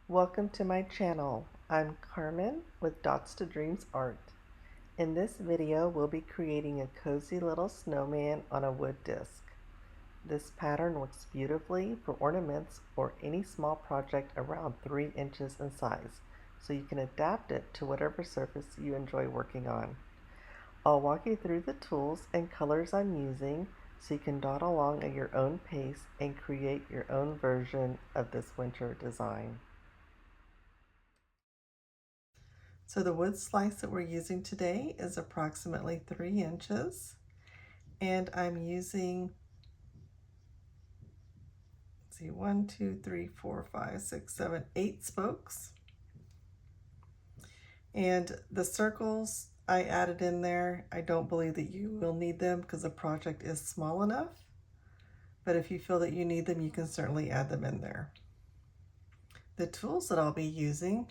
Welcome to my channel. I'm Carmen with Dots to Dreams Art. In this video, we'll be creating a cozy little snowman on a wood disc. This pattern works beautifully for ornaments or any small project around 3 inches in size, so you can adapt it to whatever surface you enjoy working on. I'll walk you through the tools and colors I'm using so you can dot along at your own pace and create your own version of this winter design. So the wood slice that we're using today is approximately 3 inches, and I'm using, let's see, 1, 2, 3, 4, 5, 6, 7, 8 spokes. And the circles I added in there, I don't believe that you will need them because the project is small enough, but if you feel that you need them, you can certainly add them in there. The tools that I'll be using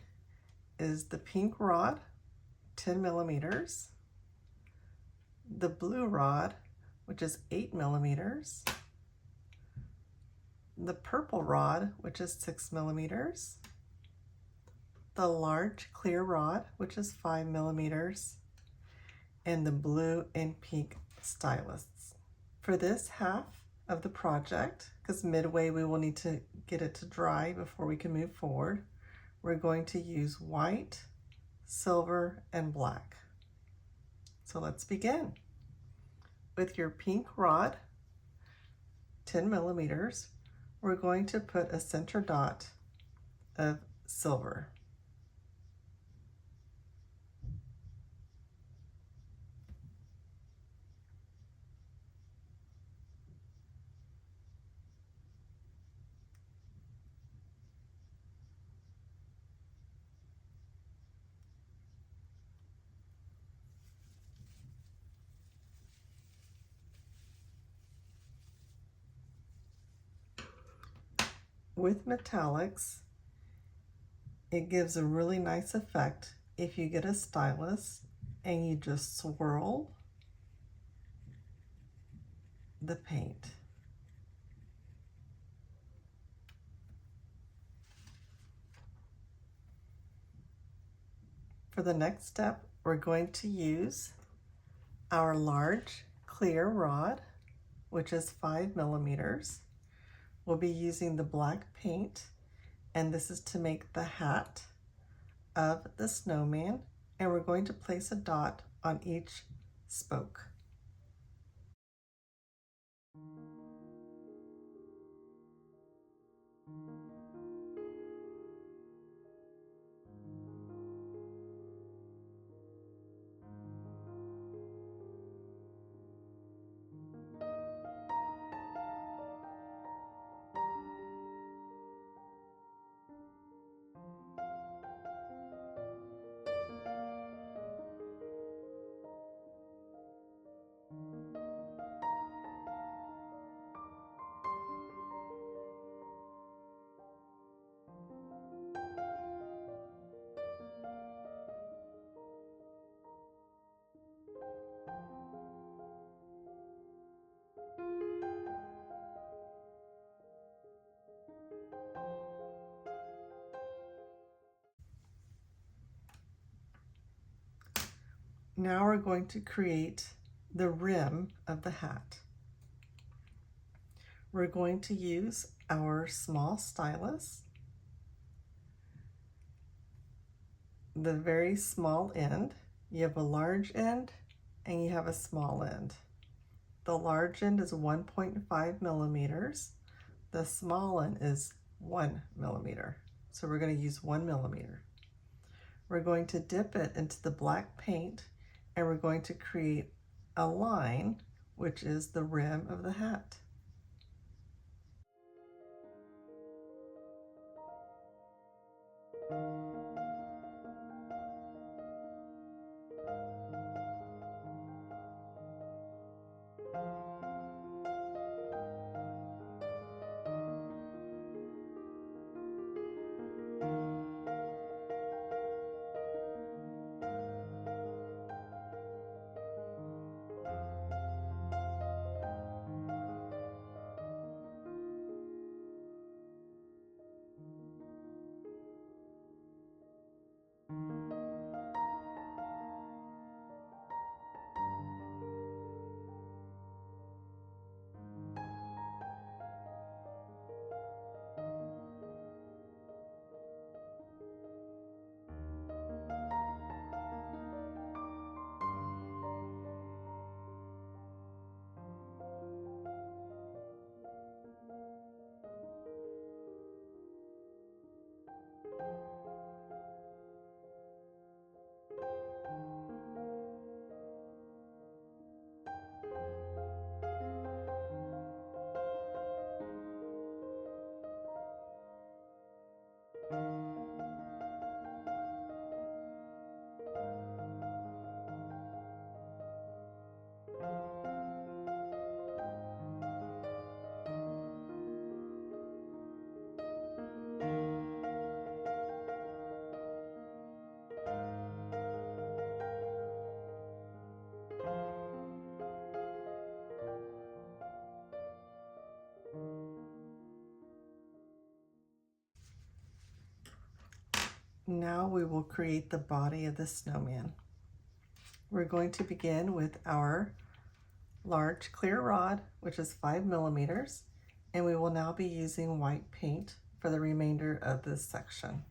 is the pink rod, 10 millimeters, the blue rod, which is 8 millimeters, the purple rod, which is 6 millimeters, the large clear rod, which is 5 millimeters, and the blue and pink styluses. For this half of the project, because midway we will need to get it to dry before we can move forward, we're going to use white, silver, and black. So let's begin. With your pink rod, 10 millimeters, we're going to put a center dot of silver. With metallics, it gives a really nice effect if you get a stylus and you just swirl the paint. For the next step, we're going to use our large clear rod, which is 5 millimeters. We'll be using the black paint, and this is to make the hat of the snowman, and we're going to place a dot on each spoke. Now we're going to create the rim of the hat. We're going to use our small stylus, the very small end. You have a large end and you have a small end. The large end is 1.5 millimeters. The small end is 1 millimeter. So we're going to use 1 millimeter. We're going to dip it into the black paint and we're going to create a line, which is the rim of the hat. Now we will create the body of the snowman. We're going to begin with our large clear rod, which is 5 millimeters, and we will now be using white paint for the remainder of this section.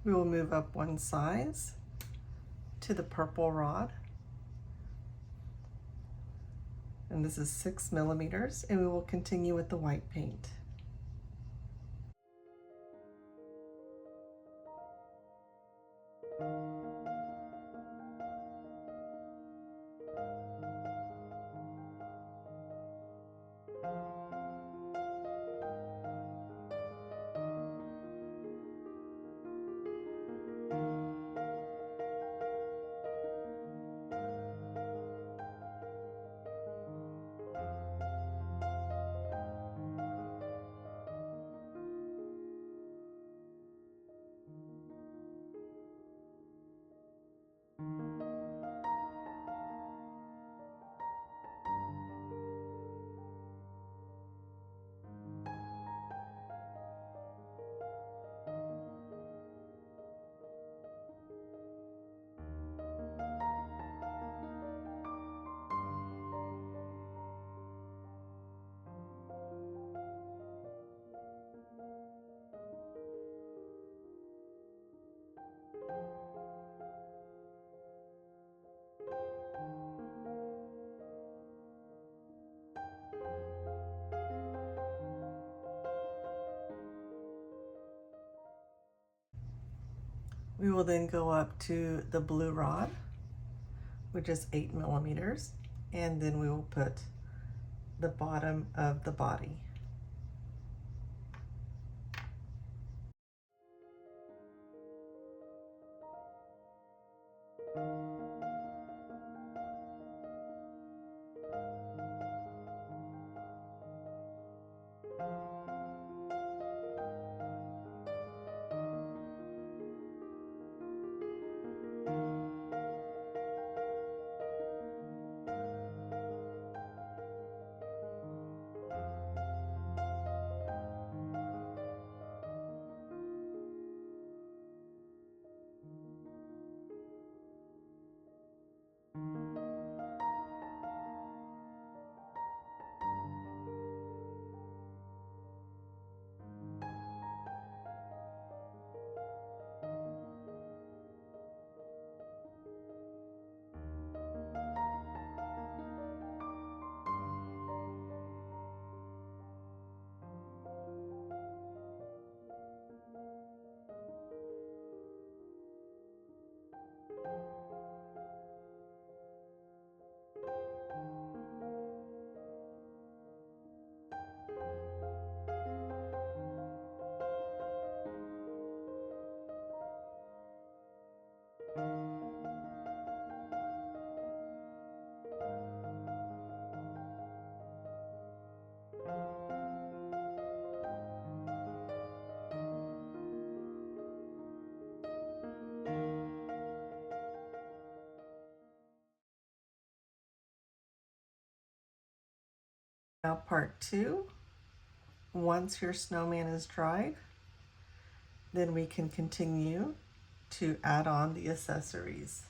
We will move up one size to the purple rod, and this is 6 millimeters, and we will continue with the white paint. We will then go up to the blue rod, which is 8 millimeters, and then we will put the bottom of the body. Now part 2, once your snowman is dried, then we can continue to add on the accessories.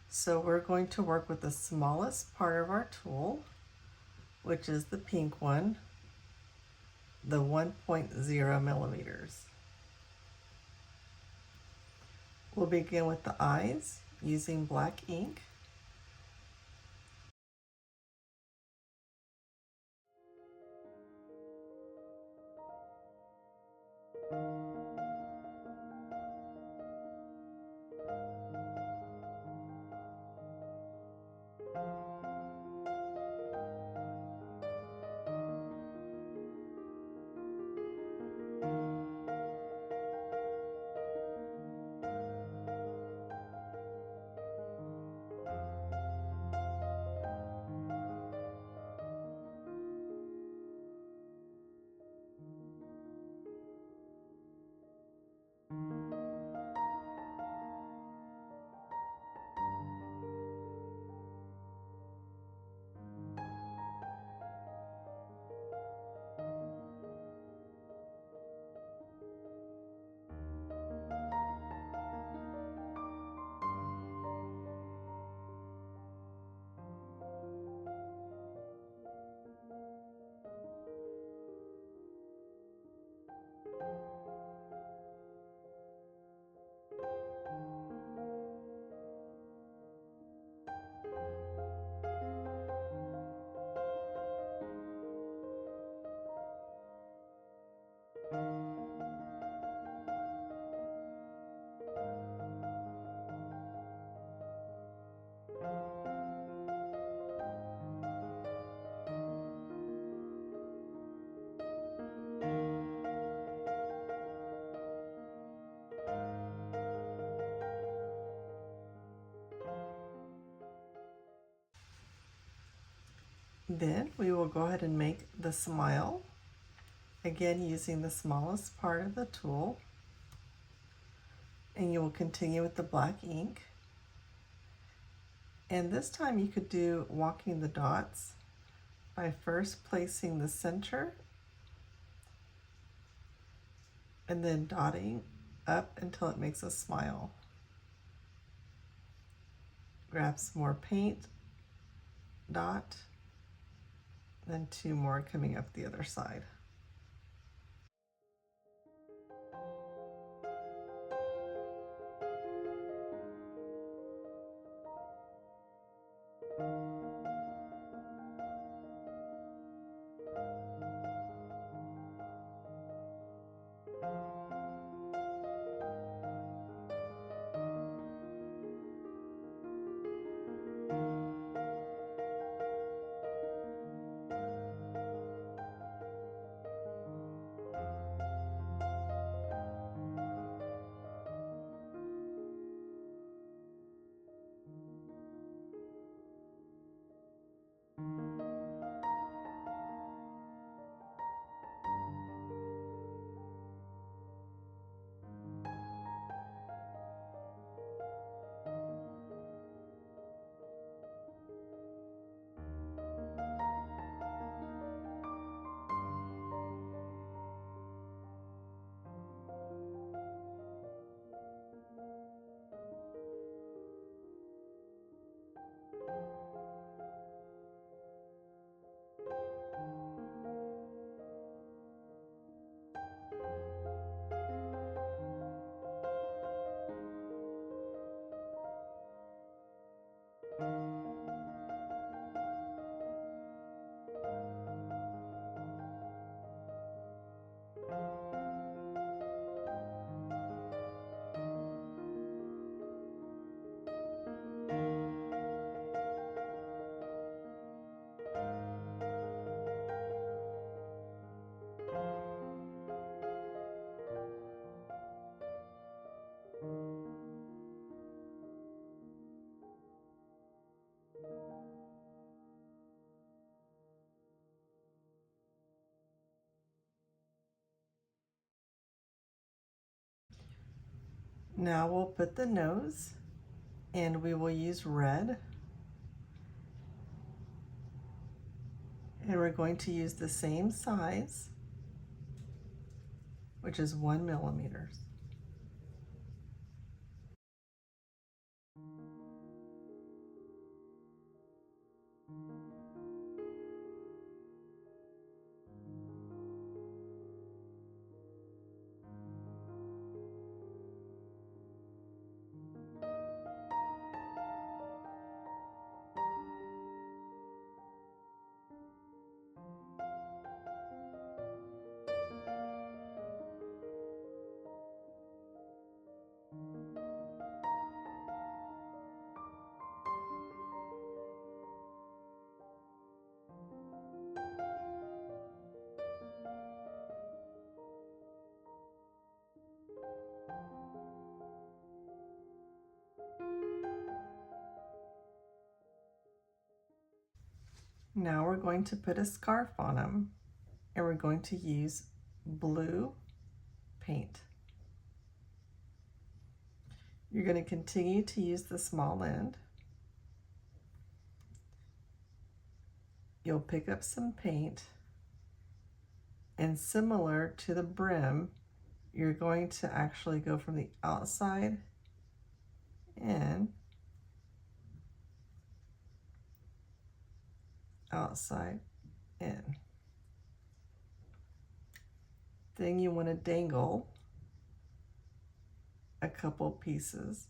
So we're going to work with the smallest part of our tool, which is the pink one, the 1.0 millimeters. We'll begin with the eyes using black ink. Then we will go ahead and make the smile, again using the smallest part of the tool, and you will continue with the black ink. And this time you could do walking the dots by first placing the center and then dotting up until it makes a smile. Grab some more paint, dot, then 2 more coming up the other side. Now we'll put the nose, and we will use red. And we're going to use the same size, which is 1 millimeter. Now we're going to put a scarf on them, and we're going to use blue paint. You're going to continue to use the small end. You'll pick up some paint, and similar to the brim, you're going to actually go from the outside in, outside in. Then you want to dangle a couple pieces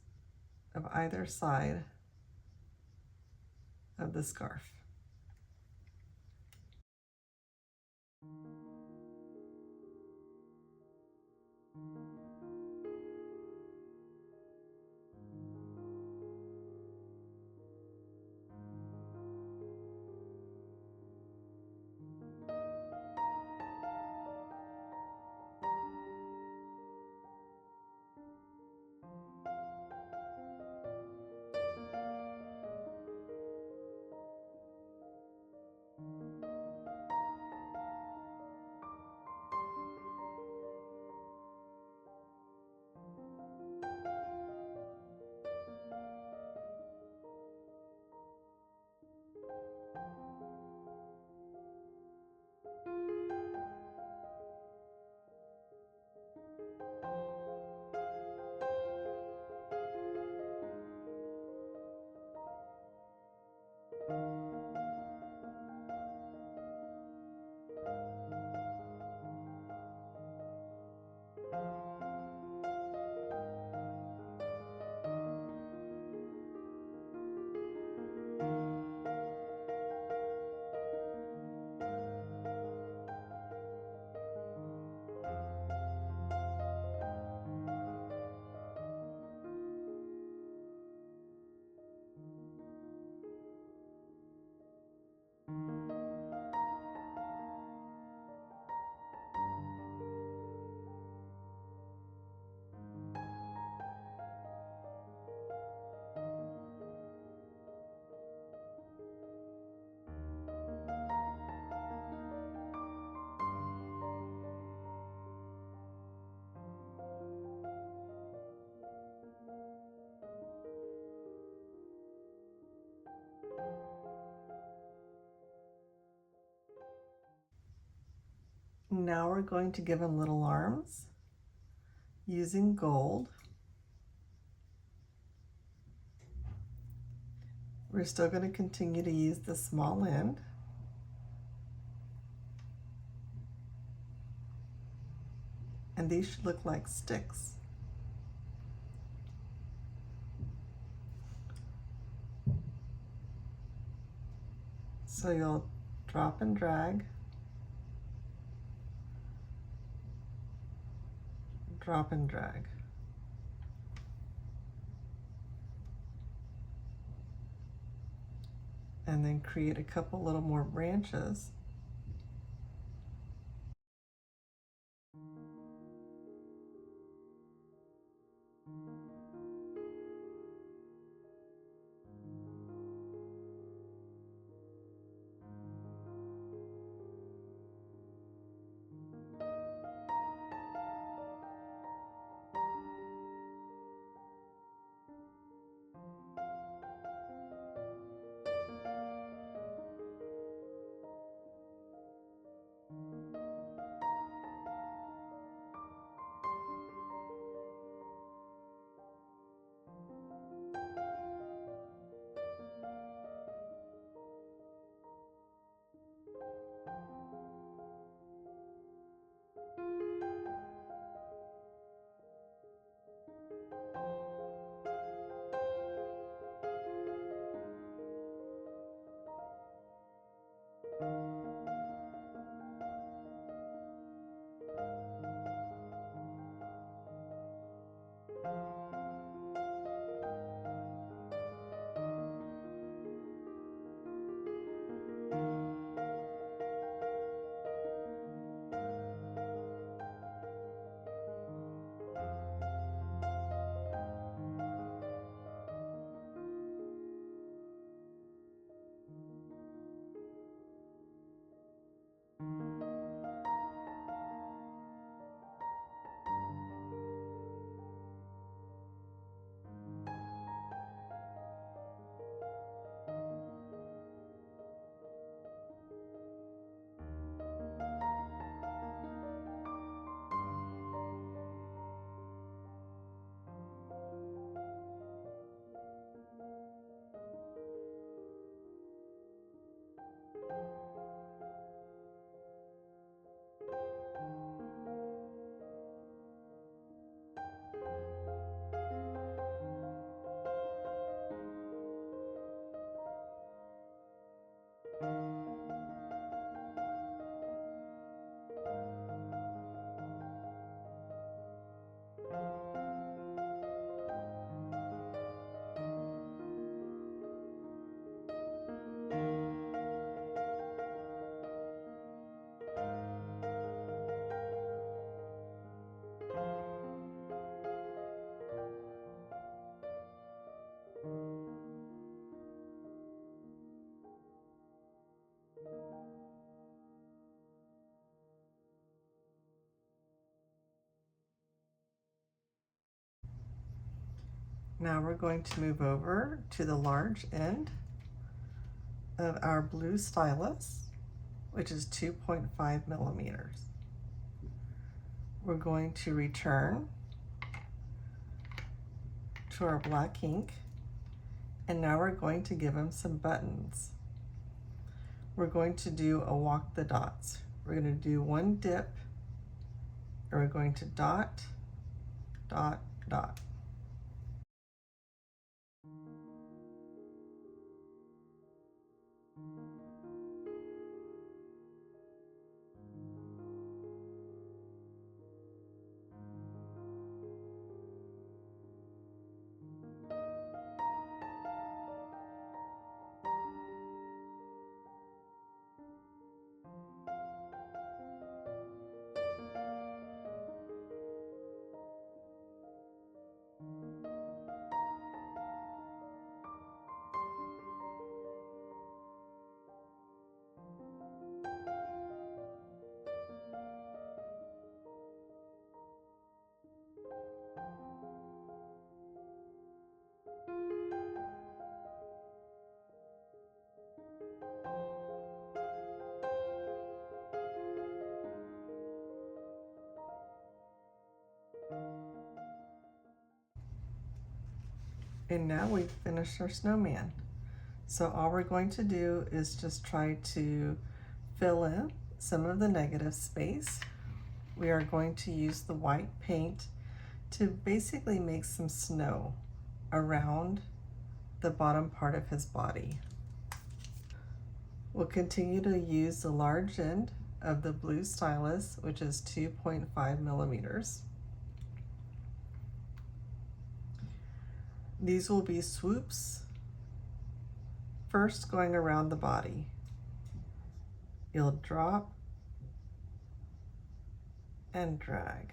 of either side of the scarf. Now we're going to give them little arms using gold. We're still going to continue to use the small end. And these should look like sticks. So you'll drop and drag, drop and drag. And then create a couple little more branches. Now we're going to move over to the large end of our blue stylus, which is 2.5 millimeters. We're going to return to our black ink, and now we're going to give them some buttons. We're going to do a walk the dots. We're going to do one dip, and we're going to dot, dot, dot. And now we've finished our snowman. So all we're going to do is just try to fill in some of the negative space. We are going to use the white paint to basically make some snow around the bottom part of his body. We'll continue to use the large end of the blue stylus, which is 2.5 millimeters. These will be swoops, first going around the body. You'll drop and drag.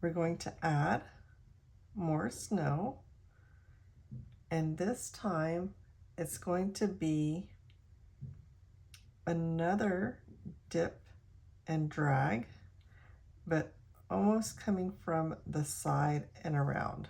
We're going to add more snow, and this time it's going to be another dip and drag, but almost coming from the side and around.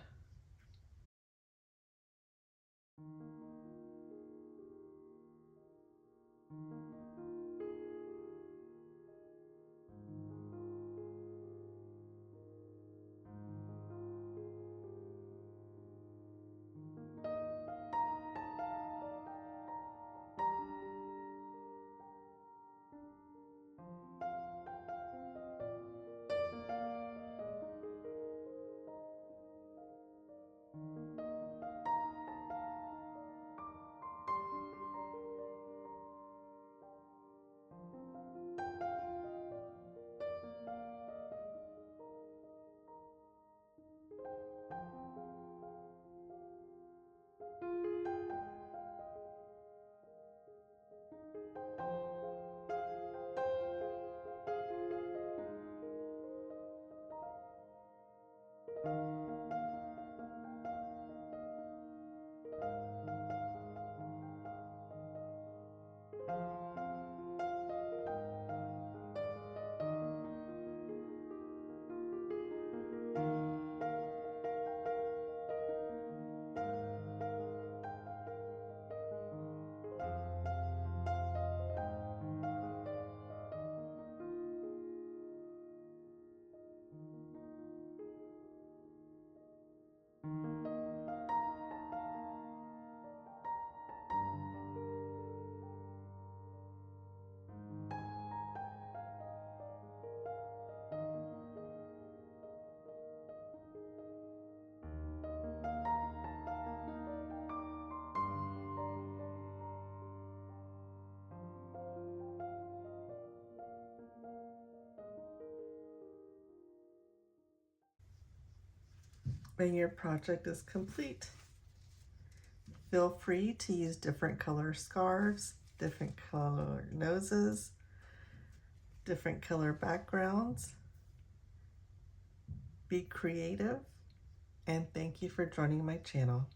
when your project is complete. Feel free to use different color scarves, different color noses, different color backgrounds. Be creative, and thank you for joining my channel.